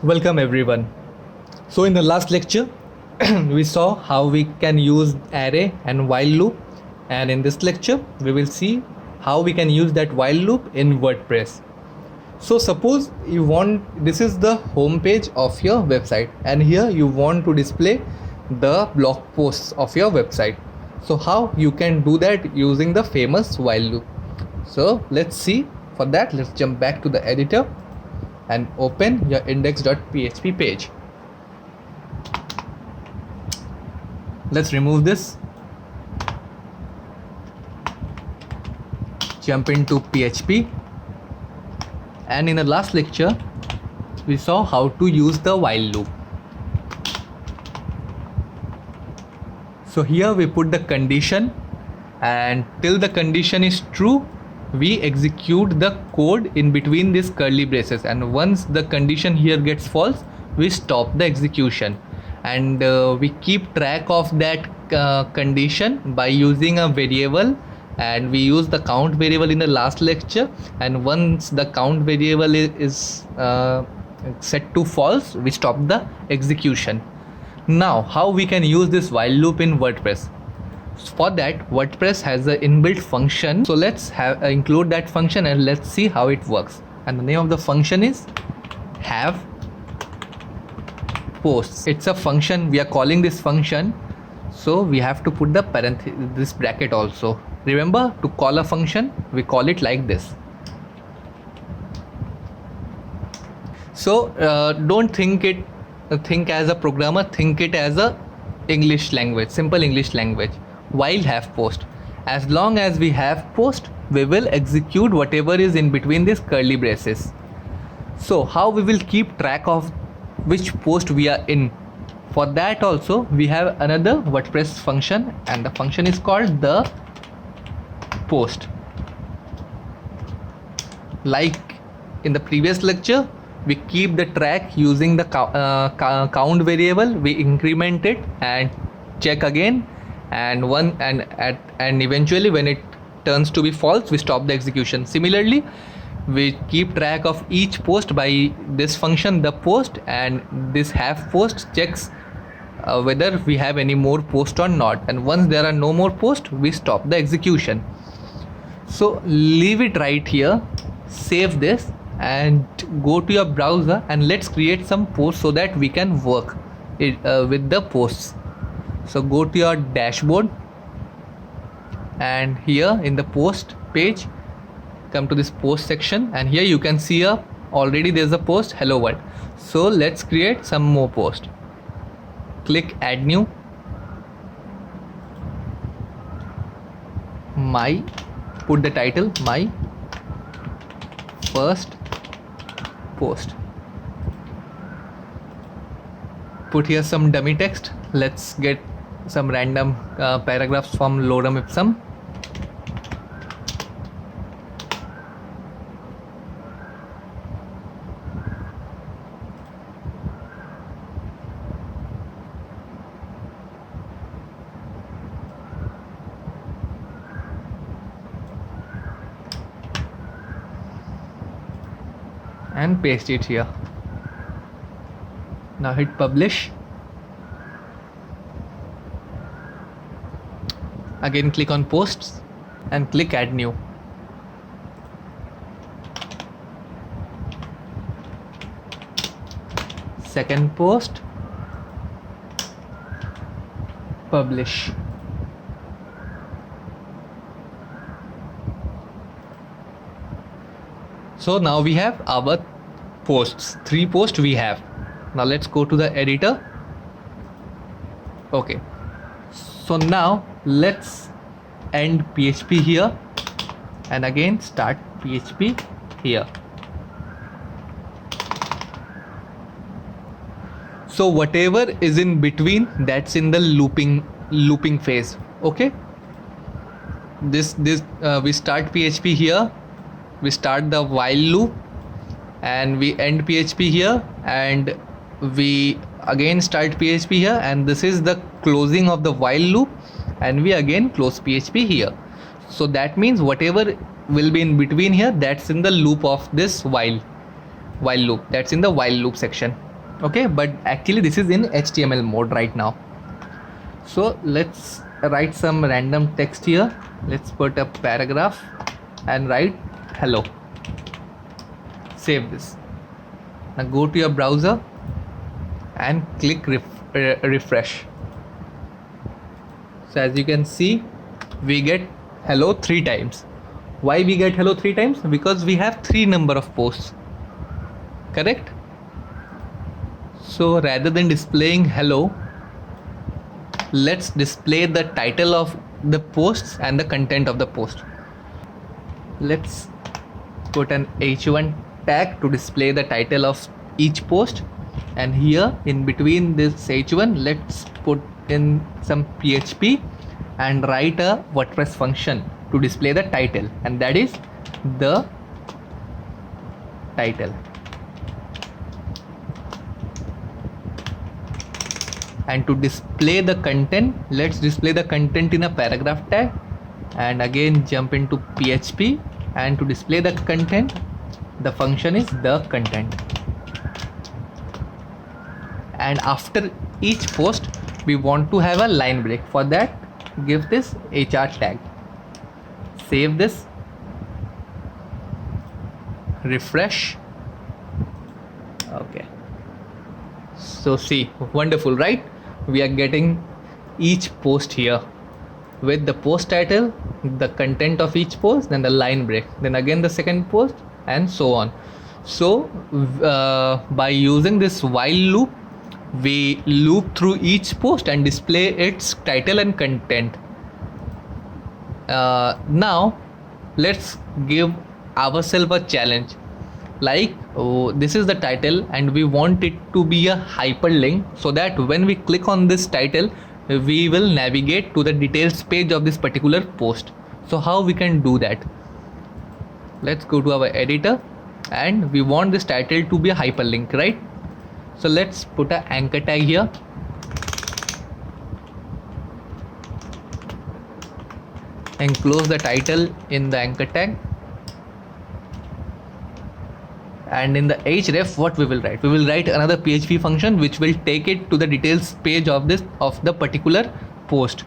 Welcome everyone. So in the last lecture we saw how we can use array and while loop, and in this lecture we will see how we can use that while loop in WordPress. So suppose you want, this is the home page of your website and here you want to display the blog posts of your website. So how you can do that using the famous while loop. So let's see. For that, let's jump back to the editor and open your index.php page. Let's remove this, jump into PHP, and in the last lecture we saw how to use the while loop. So here we put the condition, and till the condition is true we execute the code in between these curly braces, and once the condition here gets false we stop the execution, and we keep track of that condition by using a variable, and we use the count variable in the last lecture, and once the count variable is set to false we stop the execution. Now how we can use this while loop in WordPress? For that, WordPress has an inbuilt function, so let's include that function and let's see how it works. And the name of the function is have posts. It's a function, we are calling this function, so we have to put the this bracket also. Remember, to call a function we call it like this. So don't think as a programmer, think it as a English language, simple English language. While have post, as long as we have post we will execute whatever is in between these curly braces. So how we will keep track of which post we are in? For that also we have another WordPress function, and the function is called the post. Like in the previous lecture, we keep the track using the count variable, we increment it and check again, and eventually when it turns to be false we stop the execution. Similarly, we keep track of each post by this function, the post, and this have post checks whether we have any more post or not, and once there are no more posts we stop the execution. So leave it right here, save this and go to your browser, and let's create some posts so that we can work with the posts. So go to your dashboard, and here in the post page come to this post section, and here you can see already there's a post hello world. So let's create some more post. Click add new, put the title my first post. Put here some dummy text. Let's get some random paragraphs from Lorem Ipsum. And paste it here. Now hit publish. Again click on posts and click add new. Second post, publish. So now we have our posts, 3 posts we have. Now let's go to the editor. Okay, so now let's end PHP here and again start PHP here. So whatever is in between, that's in the looping phase. Okay, this we start PHP here, we start the while loop, and we end PHP here, and we again start PHP here, and this is the closing of the while loop, and we again close PHP here. So that means whatever will be in between here, that's in the loop of this while loop, that's in the while loop section. Okay, but actually this is in HTML mode right now. So let's write some random text here. Let's put a paragraph and write hello. Save this. Now go to your browser and click refresh. So as you can see, we get hello 3 times. Why we get hello 3 times? Because we have 3 number of posts, correct? So rather than displaying hello, let's display the title of the posts and the content of the post. Let's put an h1 tag to display the title of each post, and here in between this h1 let's put in some PHP and write a WordPress function to display the title, and that is the title. And to display the content, let's display the content in a paragraph tag, and again jump into PHP, and to display the content, the function is the content. And after each post we want to have a line break. For that, give this HR tag. Save this, refresh. Okay, so see, wonderful, right? We are getting each post here with the post title, the content of each post, then the line break, then again the second post, and so on. So by using this while loop, we loop through each post and display its title and content. Now let's give ourselves a challenge. Like, this is the title and we want it to be a hyperlink, so that when we click on this title we will navigate to the details page of this particular post. So how we can do that? Let's go to our editor, and we want this title to be a hyperlink, right? So let's put an anchor tag here, enclose the title in the anchor tag, and in the href what we will write? We will write another PHP function which will take it to the details page of the particular post.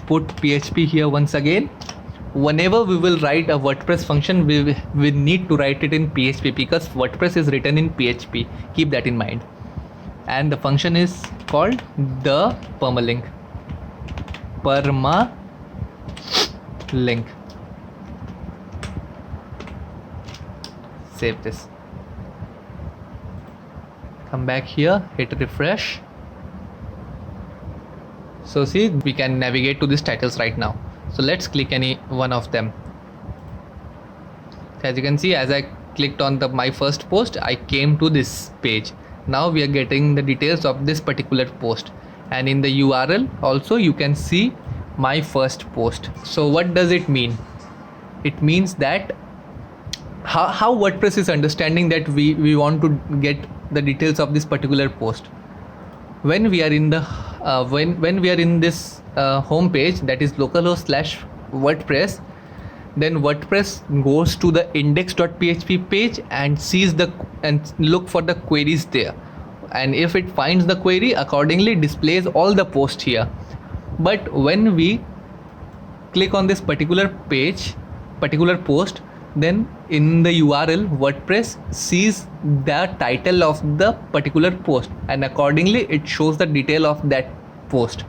Put PHP here once again. Whenever we will write a WordPress function, we need to write it in PHP, because WordPress is written in PHP. Keep that in mind. And the function is called the permalink. Permalink. Save this. Come back here, hit refresh. So see, we can navigate to these titles right now. So let's click any one of them. As you can see, as I clicked on my first post, I came to this page. Now we are getting the details of this particular post, and in the URL also you can see my first post. So what does it mean? It means that how WordPress is understanding that we want to get the details of this particular post. When we are in the when we are in this home page, that is localhost/WordPress, then WordPress goes to the index.php page and sees and look for the queries there, and if it finds the query, accordingly displays all the posts here. But when we click on this particular post, then in the URL WordPress sees the title of the particular post, and accordingly it shows the detail of that post.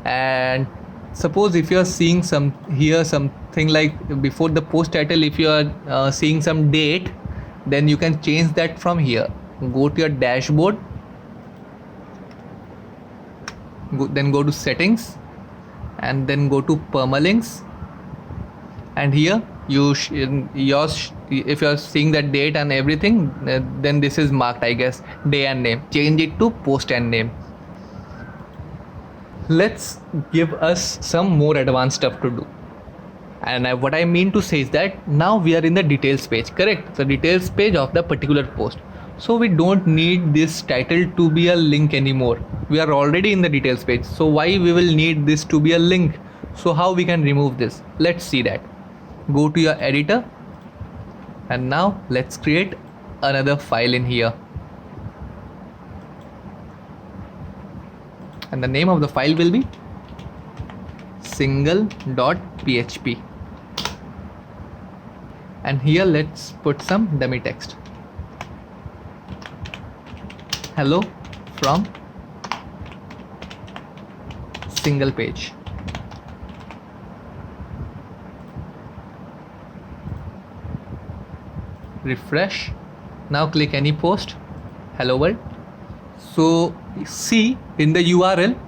And suppose if you are seeing something like before the post title, if you are seeing some date, then you can change that from here. Go to your dashboard, then go to settings, and then go to permalinks, and here if you are seeing the date and everything, then this is marked, I guess, day and name. Change it to post and name. Let's give us some more advanced stuff to do. And what I mean to say is that now we are in the details page, correct? The details page of the particular post. So we don't need this title to be a link anymore. We are already in the details page. So why we will need this to be a link? So how we can remove this? Let's see that. Go to your editor, and now let's create another file in here. and the name of the file will be single.php. And here let's put some dummy text. Hello from single page. Refresh. Now click any post. Hello world. So see, in the URL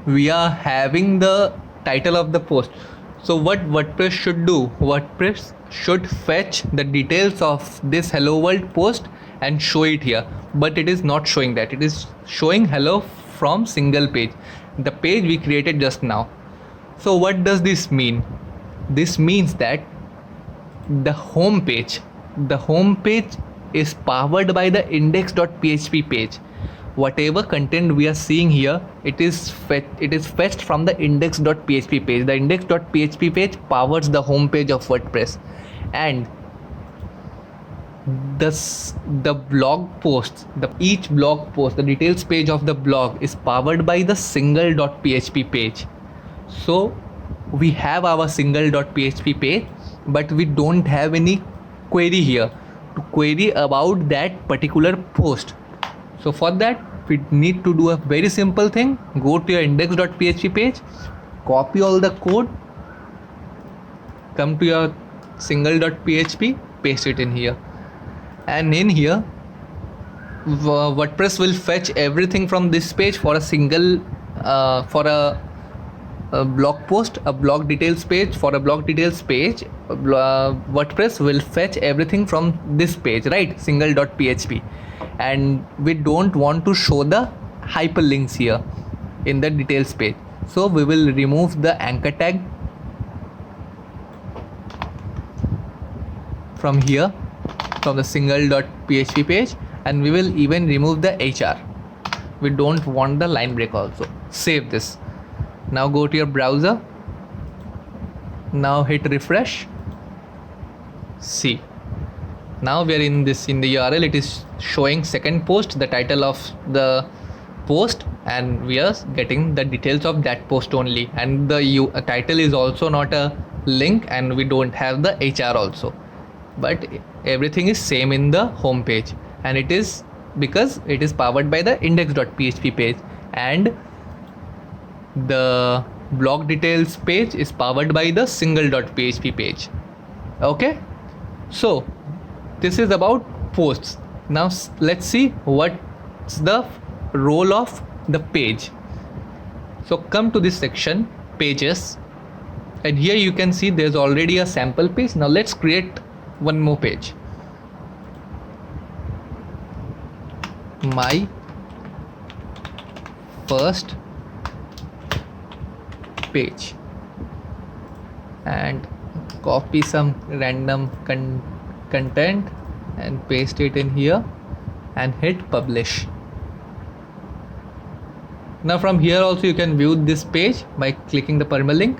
we are having the title of the post. So what WordPress should do? WordPress should fetch the details of this hello world post and show it here, but it is not showing that. It is showing hello from single page, the page we created just now. So what does this mean? This means that the home page is powered by the index.php page. Whatever content we are seeing here, it is fetched from the index.php page. The index.php page powers the home page of WordPress, and the blog posts, each blog post, the details page of the blog is powered by the single.php page. So we have our single.php page, but we don't have any query here to query about that particular post. So for that we need to do a very simple thing. Go to your index.php page, copy all the code, come to your single.php, paste it in here, and in here WordPress will fetch everything from this page for a single for a blog post, a blog details page. For a blog details page, WordPress will fetch everything from this page, right? Single.php. And we don't want to show the hyperlinks here in the details page, so we will remove the anchor tag from here, from the single.php page, and we will even remove the HR. We don't want the line break also. Save this. Now go to your browser. Now hit refresh. See, now we are in the URL. It is showing second post, the title of the post, and we are getting the details of that post only, and the title is also not a link, and we don't have the HR also, but everything is same in the home page, and it is because it is powered by the index.php page, and the blog details page is powered by the single.php page. Okay, so this is about posts. Now let's see what's the role of the page. So come to this section, pages, and here you can see there's already a sample page. Now let's create one more page. My first page, and copy some random content and paste it in here and hit publish. Now from here also you can view this page by clicking the permalink.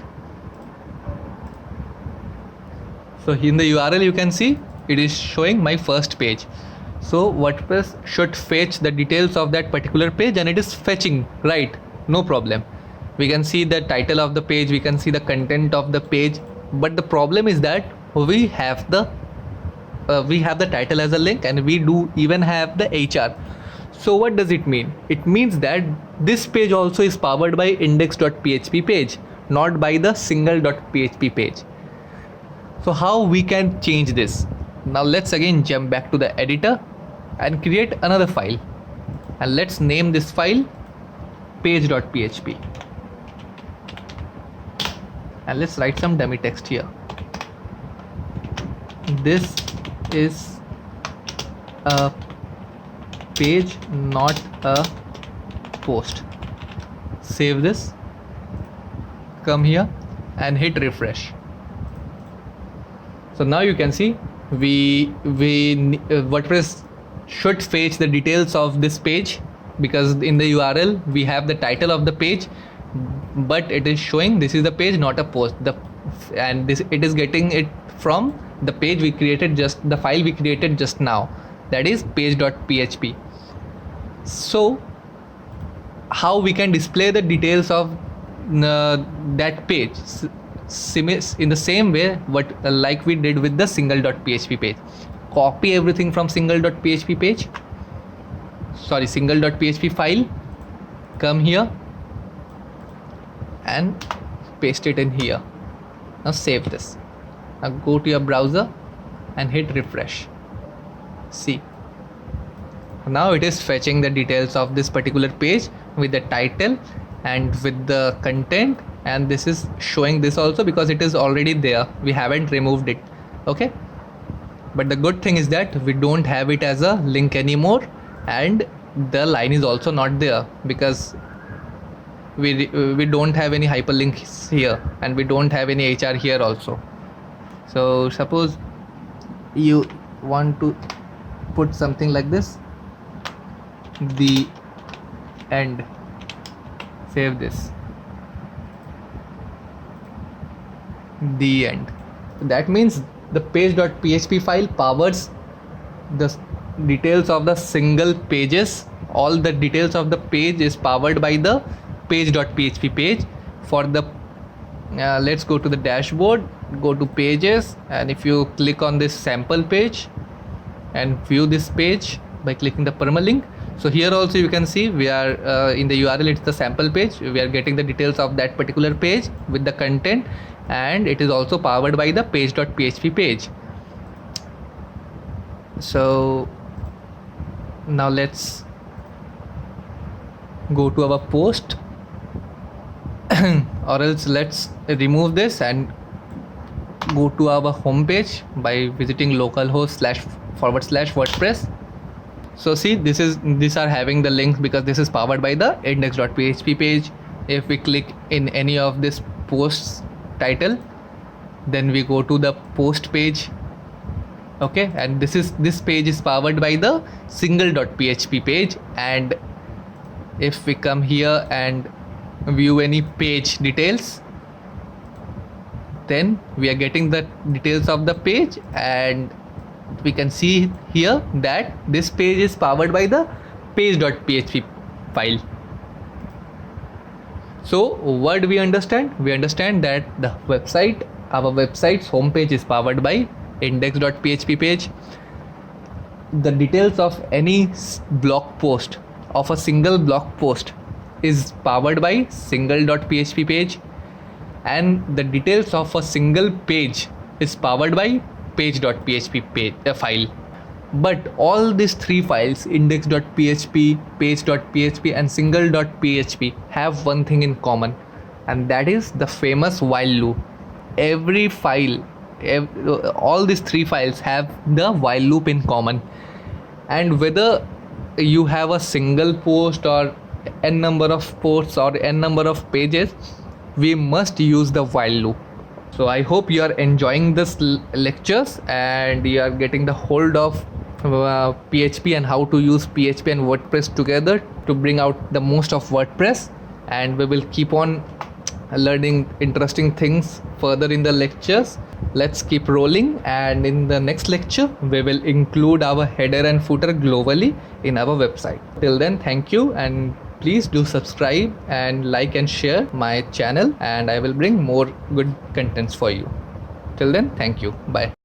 So in the URL you can see it is showing my first page. So WordPress should fetch the details of that particular page, and it is fetching, right? No problem. We can see the title of the page, we can see the content of the page, but the problem is that we have the title as a link, and we do even have the HR. So what does it mean? It means that this page also is powered by index.php page, not by the single.php page. So how we can change this? Now let's again jump back to the editor and create another file, and let's name this file page.php, and let's write some dummy text here. This is a page, not a post. Save this, come here and hit refresh. So now you can see WordPress should fetch the details of this page, because in the URL we have the title of the page, but it is showing this is the page, not a post. It is getting it from the page we created, the file we created just now, that is page.php. So how we can display the details of that page in the same way what like we did with the single.php page. Copy everything from single.php page, single.php file, come here and paste it in here. Now save this. Now go to your browser and hit refresh. See, now it is fetching the details of this particular page with the title and with the content, and this is showing this also because it is already there, we haven't removed it. Okay, but the good thing is that we don't have it as a link anymore, and the line is also not there because we don't have any hyperlinks here, and we don't have any HR here also. So suppose you want to put something like this, the end, save this, the end. That means the page.php file powers the details of the single pages. All the details of the page is powered by the page.php page. For the let's go to the dashboard, go to pages, and if you click on this sample page and view this page by clicking the permalink, so here also you can see we are in the URL, it's the sample page, we are getting the details of that particular page with the content, and it is also powered by the page.php page. So now let's go to our post or else let's remove this and go to our home page by visiting localhost//WordPress. So see, these are having the links because this is powered by the index.php page. If we click in any of this posts title, then we go to the post page. Okay, and this page is powered by the single.php page, and if we come here and view any page details, then we are getting the details of the page, and we can see here that this page is powered by the page.php file. So what do we understand? We understand that the website, our website's homepage is powered by index.php page. The details of any blog post, of a single blog post, is powered by single.php page, and the details of a single page is powered by page.php page, file. But all these three files, index.php, page.php and single.php, have one thing in common, and that is the famous while loop. Every file, all these three files have the while loop in common, and whether you have a single post or n number of posts or n number of pages, we must use the while loop. So I hope you are enjoying this lectures and you are getting the hold of PHP and how to use PHP and WordPress together to bring out the most of WordPress, and we will keep on learning interesting things further in the lectures. Let's keep rolling, and in the next lecture we will include our header and footer globally in our website. Till then, thank you, and please do subscribe and like and share my channel, and I will bring more good contents for you. Till then, thank you. Bye.